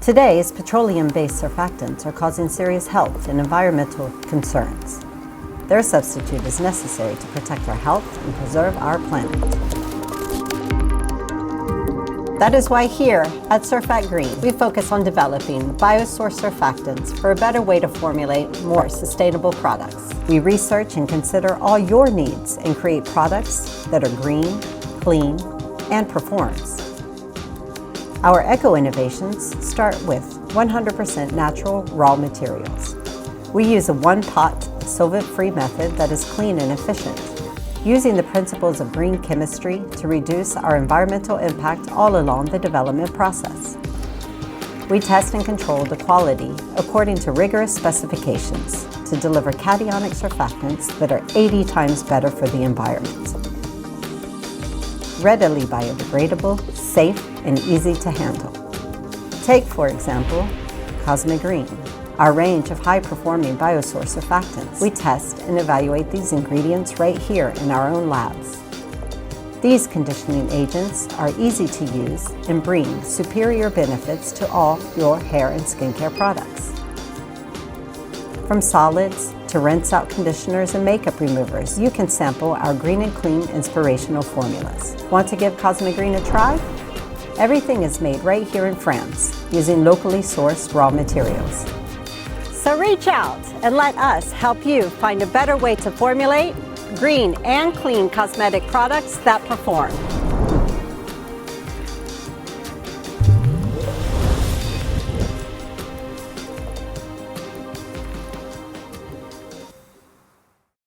Today's petroleum-based surfactants are causing serious health and environmental concerns. Their substitute is necessary to protect our health and preserve our planet. That is why here at SurfactGreen, we focus on developing biosourced surfactants for a better way to formulate more sustainable products. We research and consider all your needs and create products that are green, clean, and performs. Our eco-innovations start with 100% natural raw materials. We use a one-pot, solvent-free method that is clean and efficient, using the principles of green chemistry to reduce our environmental impact all along the development process. We test and control the quality according to rigorous specifications to deliver cationic surfactants that are 80 times better for the environment. Readily biodegradable, safe, and easy to handle. Take, for example, CosmeGreen, our range of high-performing biosourced surfactants. We test and evaluate these ingredients right here in our own labs. These conditioning agents are easy to use and bring superior benefits to all your hair and skincare products. From solids to rinse-out conditioners and makeup removers, you can sample our green and clean inspirational formulas. Want to give CosmeGreen a try? Everything is made right here in France using locally sourced raw materials. So reach out and let us help you find a better way to formulate green and clean cosmetic products that perform.